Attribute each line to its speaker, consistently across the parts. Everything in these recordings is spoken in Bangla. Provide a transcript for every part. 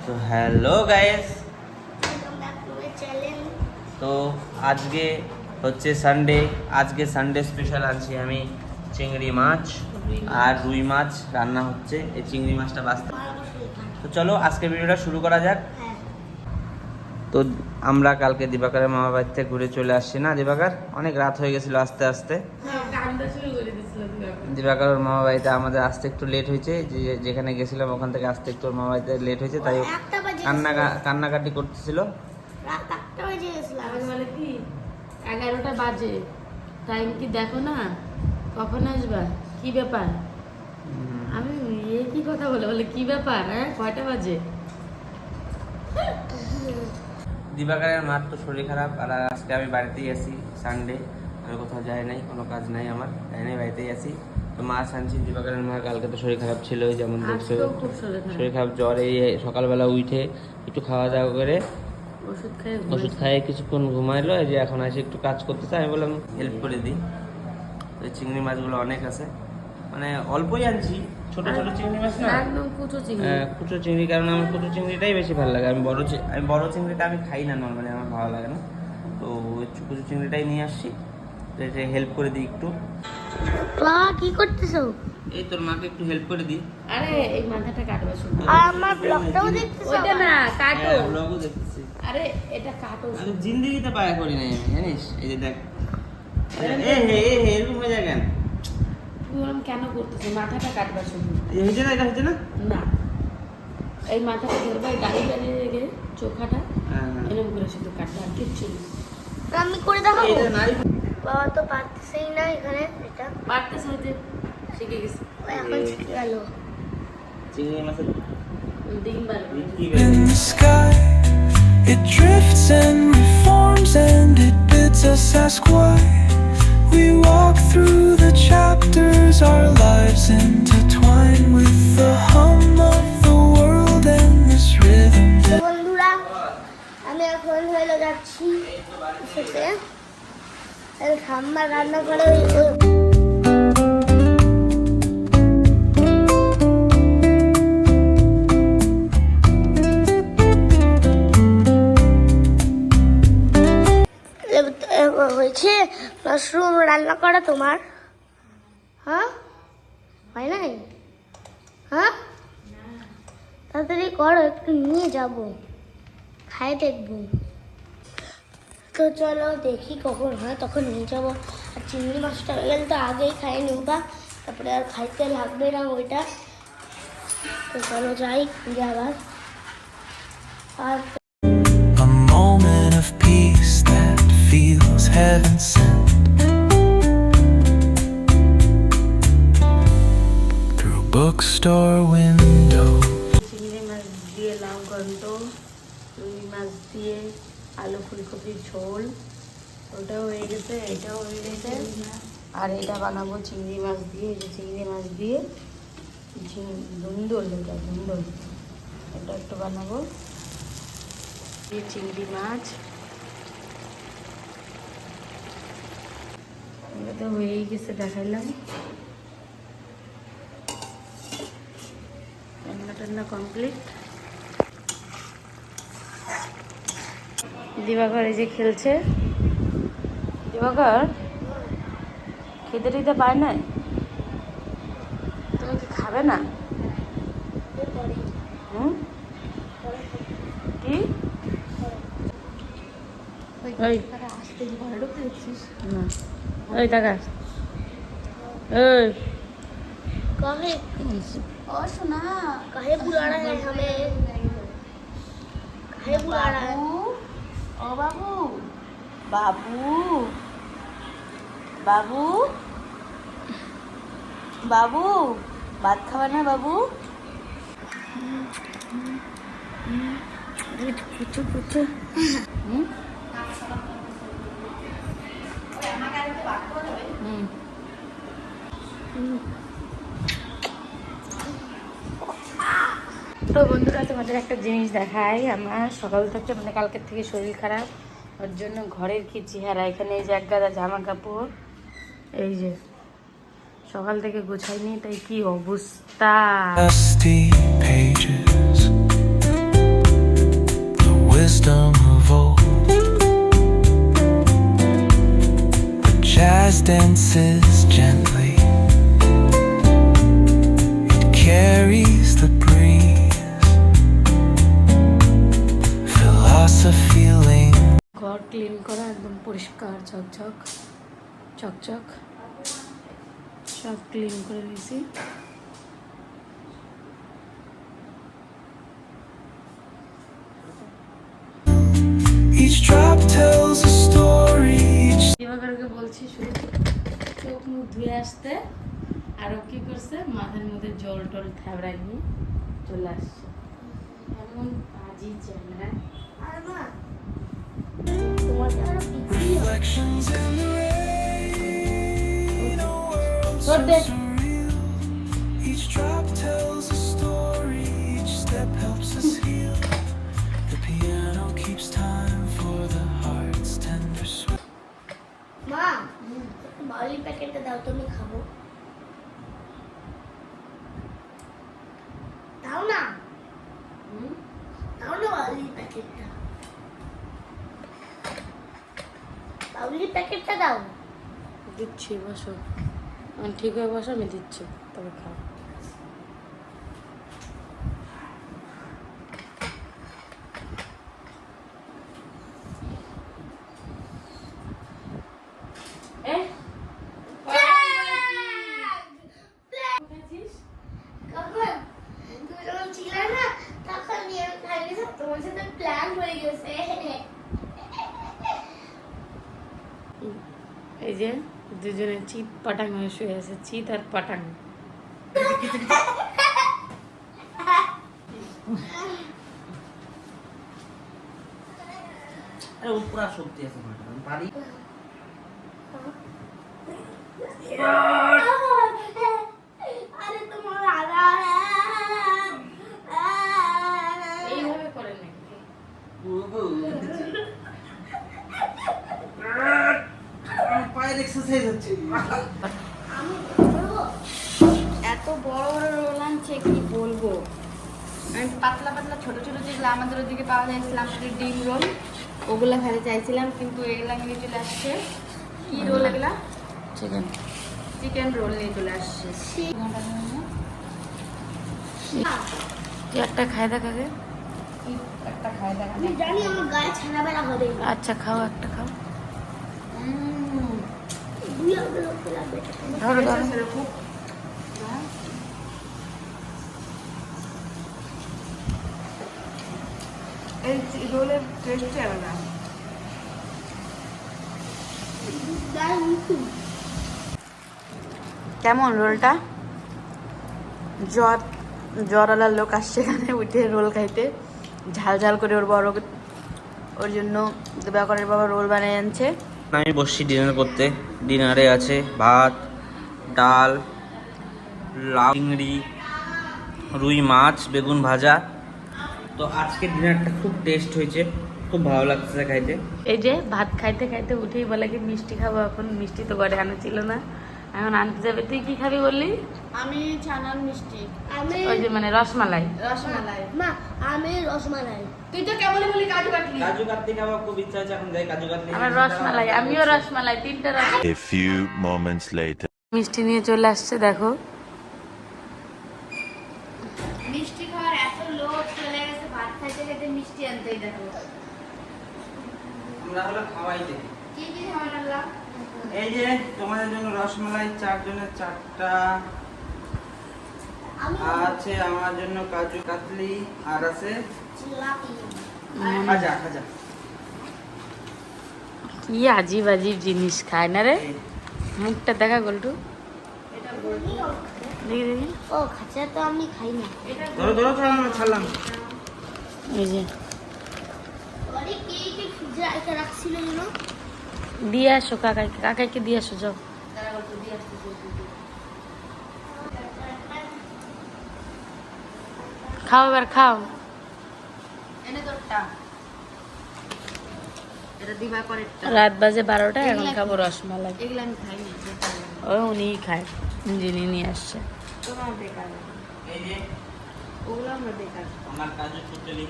Speaker 1: তো হ্যালো গাইস, তো আজকে হচ্ছে সানডে। আজকে সানডে স্পেশাল আনছি আমি চিংড়ি মাছ আর রুই মাছ রান্না হচ্ছে। এই চিংড়ি মাছটা বাঁচতে, তো চলো আজকে ভিডিওটা শুরু করা যাক। তো আমরা কালকে দিবাকরের মামা বাড়ি থেকে ঘুরে চলে আসছি না দিবাকর, অনেক রাত হয়ে গেছিলো আস্তে আস্তে। দিবাকর ওর মামা বাড়িতে আমাদের আসতে একটু লেট হয়েছে, যেখানে গেছিলাম ওখান থেকে আসতে একটু ওর মামা বাড়িতে লেট হয়েছে, তাই কান্নাকাটি করতেছিল।
Speaker 2: বলে কি 11টা বাজে, টাইম কি দেখো না, কখন আসবা, কি ব্যাপার? আমি কি কথা বলে কি ব্যাপার, হ্যাঁ কয়টা বাজে?
Speaker 1: দিবাকরের মার তো শরীর খারাপ, আর আজকে আমি বাড়িতেই আছি। সানডে আমি কোথাও যাই নাই, কোনো কাজ নাই আমার, যাই নাই, বাড়িতেই আছি। তো মাছ আনছি। দিবাকরের মার কালকে তো শরীর খারাপ ছিল, যেমন দেখছো শরীর খারাপ, জ্বর। এই সকালবেলা উঠে একটু খাওয়া দাওয়া করে ওষুধ খাইয়ে কিছুক্ষণ ঘুমাইলো, এই যে এখন এসে একটু কাজ করতেছে। আমি বললাম হেল্প করে দিই। তো চিংড়ি মাছগুলো অনেক আছে, মানে অল্পই আনছি, ছোট ছোট চিংড়ি মাছ না,
Speaker 2: একদম
Speaker 1: কুচো চিংড়ি। কারণ আমার কুচো চিংড়িটাই বেশি ভালো লাগে। আমি বড় চিংড়িটা আমি খাই না নর্মালি, আমার ভালো লাগে না। তো কুচো চিংড়িটাই নিয়ে আসছি, তো এটা হেল্প করে দিই একটু।
Speaker 3: কি করতেছো?
Speaker 1: এই তোর মাকে একটু হেল্প করে দিই।
Speaker 2: আরে এই মাথাটা কাটবা শুধু।
Speaker 3: আর আমার ব্লগটাও দেখতেছো?
Speaker 2: ওইটা না, কাটো।
Speaker 1: ব্লগও দেখতেছি।
Speaker 2: আরে এটা কাটো।
Speaker 1: আমি জিন্দেগিতে পায়া করি নাই আমি, জানিস? এই যে দেখ, এরকম হয়ে যায় কেন?
Speaker 2: বললাম কেন করতেছে, মাথাটা কাটবা শুধু।
Speaker 1: হয়েছে না, এটা হয়েছে না?
Speaker 2: না, এই মাথাটা ধরবা, দাঁড়িয়ে দাঁড়িয়ে রেখে চোখাটা এরকম করে শুধু কাটবা, আর কিচ্ছু না।
Speaker 3: আমি করে দেখাবো?
Speaker 1: এটা নারী
Speaker 3: বাবা তো পারতেছেই না এখানে, এটা
Speaker 2: পারতেছে, হয়তো শিখে গেছে।
Speaker 3: ও এখন শিখে গেল।
Speaker 1: চিংড়ি মাছের
Speaker 2: ডিম বার করে।
Speaker 1: কি
Speaker 4: In the sky, it drifts and reforms, and it bids us ask why. We walk through the chapters, our lives intertwine with the hum of the world and this rhythm.
Speaker 3: বন্ধুরা, আমি এখন হলো যাচ্ছি খেতে। ঠাম্মা রান্না করে হয়েছে মাশরুম রান্না করা তোমার? হ্যাঁ, হয় নাই? হ্যাঁ, তাড়াতাড়ি করো, একটু নিয়ে যাব, খাই দেখবো। তো চলো দেখি কখন হয়, তখন নিয়ে যাবো। আর চিংড়ি মাছটা হয়ে গেলে তো আগেই খাই নিবা, তারপরে আর খাইতে লাগবে না ওইটা। তো চলো যাই আবার। আর
Speaker 4: A moment of peace that feels heaven sent. Through bookstore windows.
Speaker 2: চিংড়ি মাছ দিয়ে লাউ ঘন্ট, রুই মাছ দিয়ে আলু ফুলকপির ঝোল, ওটাও হয়ে গেছে, এটাও হয়ে গেছে। আর এটা বানাবো চিংড়ি মাছ দিয়ে, এই যে চিংড়ি মাছ দিয়ে ধুন্দুল, এটা একটু বানাবো। দিয়ে চিংড়ি মাছ এটা তো হয়েই গেছে, দেখাইলাম। রান্না কমপ্লিট। দিবাকর এই যে খেলছে। দিবাকর খেতে টেতে পায় না, তুমি কি খাবে না? কি ওই টাকা ওই
Speaker 3: कहे और सुना, कहे बुला रहा है हमें, कहे बुला रहा है?
Speaker 2: ও বাবু, বাবু, বাবু, বাবু, ভাত খাবে না বাবু? পুচু পুচু। তো বন্ধুরা, তোমাদের একটা জিনিস দেখাই। আমার সকাল থেকে, মানে কালকের থেকে শরীর খারাপ, ওর জন্য ঘরের কি চেহারা। এখানে এই যে এক গাদা জামা কাপড়, এই যে সকাল থেকে গোছাইনি, তাই কি অবস্থা।
Speaker 4: Dusty pages
Speaker 2: ক্লিন করা, একদম পরিষ্কার ঝকঝক চকচক সব ক্লিন করে নিয়েছি।
Speaker 4: Each drop tells a story. Each
Speaker 2: দিবাকরকে বলছি শুধু চোখ মুখ ধুয়ে আসতে, আর ও কি করছে মাথার মধ্যে জল টল থাবড়াই নিয়ে চলে আসছে। এমন বাজি চেহারা।
Speaker 3: আর মা তোমার কি আরো পিছিয়ে
Speaker 4: reflections in the rain. A world so
Speaker 2: Sorry.
Speaker 4: surreal. Each drop tells a story. Each step helps us heal. The piano keeps time for the heart's tender sweet.
Speaker 3: মা বাউলি প্যাকেটটা দাও তো আমি খাবো। দাও না দাও না বাউলি প্যাকেটটা, বাউলি প্যাকেটটা দাও।
Speaker 2: দিচ্ছি, বসো, ঠিক হয়ে বসো, আমি দিচ্ছি, তবে খাও।
Speaker 3: কখন তুমি যখন ছিলে না তখন নিয়ে খাইনি, তোমার সাথে প্ল্যান হয়ে গেছে।
Speaker 2: এই যে দুজনে চিত পাটাং হয়ে শুয়ে আছে, চিত আর পাটাং।
Speaker 1: আরে ও পুরা শক্তি আছে মাঠে, আমি পারি।
Speaker 3: আরে তোমার আদা
Speaker 2: এইভাবে করে নাকি?
Speaker 1: পায়ের এক্সারসাইজ হচ্ছে।
Speaker 3: আমি করবো।
Speaker 2: এত বড় বড় রোল আনছে কি বলবো। আমি পাতলা পাতলা ছোট ছোট যেগুলো আমাদের ওদিকে পাওয়া যায় ইসলামপুরের ডিম রোল, ওগুলো খেতে চাইছিলাম, কিন্তু এগুলা নিয়ে চলে আসছে। কি রোল এগুলা? চিকেন চিকেন রোল নিয়ে চলে আসছে। তুই একটা খাই দেখ আগে, একটা খাই দেখ।
Speaker 3: আমি জানি আমার গায়ে ছানা বেড়া হবে।
Speaker 2: আচ্ছা খাও, একটা খাও।
Speaker 3: দুই আগে লোককে লাগবে।
Speaker 2: ধরো ধরো। এই রোলের টেস্ট আলাদা।
Speaker 3: গায়ে মুখু।
Speaker 2: কেমন রোলটা? জ্বরওয়ালার লোক আসছে এখানে উঠে রোল খাইতে, ঝাল ঝাল করে ওর জন্য দিবাকরের বাবা রোল বানিয়ে আনছে।
Speaker 1: আমি বসছি ডিনার করতে। ডিনারে আছে ভাত, ডাল, লাউ চিংড়ি, রুই মাছ, বেগুন ভাজা। তো আজকে ডিনারটা খুব টেস্ট হয়েছে, খুব ভালো লাগছে খাইতে।
Speaker 2: এই যে ভাত খাইতে খাইতে উঠেই বলে কি মিষ্টি খাবো, এখন মিষ্টি তো ঘরে আনা ছিল না, এখন আনতে যাবে। তুই কি খাবি বললি?
Speaker 5: আমি ছানার মিষ্টি,
Speaker 3: আমি
Speaker 2: ওই যে মানে রসমালাই।
Speaker 5: রসমালাই।
Speaker 3: মা আমি রসমালাই।
Speaker 5: তুই তো কেবলই বলি কাজু কাটলি।
Speaker 1: কাজু কাটতে খাওয়া খুব ইচ্ছা হচ্ছে, এখন যাই কাজু কাটতে।
Speaker 2: আমার রসমালাই, আমিও রসমালাই, তিনটা রস।
Speaker 6: A few moments later.
Speaker 2: মিষ্টি নিয়ে চলে আসছে, দেখো।
Speaker 5: মিষ্টি খাওয়ার এত লোভ চলে গেছে, ভাত খাইতে খাইতে মিষ্টি আনতেই দেখো।
Speaker 1: আমরা হলো খাওয়াই দেই।
Speaker 5: কি কি খাবার আনলাম?
Speaker 1: এই যে তোমাদের জন্য রসমালাই, 4 জনের 4টা
Speaker 3: আমি
Speaker 1: আছে, আমার জন্য কাজু কাতলি, আর আছে
Speaker 3: জিলাপি।
Speaker 1: খাজা খাজা।
Speaker 2: কি আজিব আজিব জিনিস খায় না রে।
Speaker 1: এই,
Speaker 2: মুখটা দেখা গোলটু, দেখি দেখি।
Speaker 3: ও খাঁচা তো আমি খাই না।
Speaker 1: ধরো ধরো ধরো, আমি ছাড়লাম।
Speaker 2: এই যে
Speaker 3: আরে কে কে ফ্রিজে রাখা রাখছিল যেন?
Speaker 2: দিয়ে আসো কাকাইকে, কাকাইকে দিয়ে আসো যাও। খাও এবার খাও।
Speaker 5: এনে তোরটা, এটা দিবা করে।
Speaker 2: রাত বাজে 12টা, এখন খাবো রসমালাই।
Speaker 5: এগুলো আমি খাই না, বেকার লাগে।
Speaker 2: ওই উনিই খায়, যিনি নিয়ে আসছে।
Speaker 5: তোমার বেকার লাগে।
Speaker 1: এই যে
Speaker 5: ওগুলো আমার বেকার।
Speaker 1: আমার কাজু কুচলি।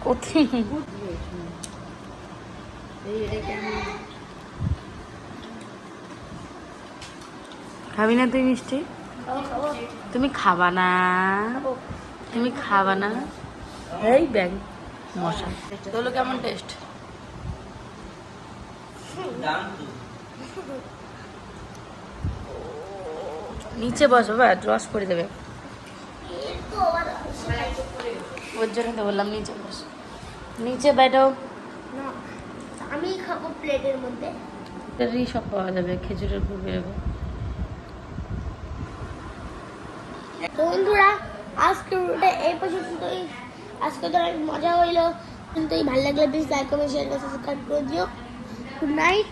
Speaker 2: কোথায়?
Speaker 5: এই এটা কেমন?
Speaker 2: খাবি না তুই মিষ্টি?
Speaker 3: খাবো খাবো
Speaker 2: তুমি খাবা না,
Speaker 3: খাবো।
Speaker 2: তুমি খাবা না। এই ব্যাগ মশা তোলো, কেমন টেস্ট?
Speaker 1: দাম তো।
Speaker 2: নিচে বস বাবা, রস করে দেবে। ওর জন্য তো বললাম নিচে বস, নিচে বেটো।
Speaker 3: না, আমি খাবো প্লেটের মধ্যে।
Speaker 2: এটারই সব পাওয়া যাবে, খেজুরের গুড় বেরোবে।
Speaker 3: তো বন্ধুরা, আজকের ভিডিওটা এই পর্যন্তই। আজকে তো অনেক মজা হইলো, কিন্তু এই ভালো লাগলে প্লিজ লাইক কমেন্ট শেয়ার করে সাবস্ক্রাইব করে দিও। Good night,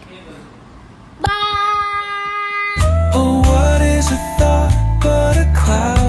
Speaker 3: bye.
Speaker 4: Oh, what is a thought but a cloud?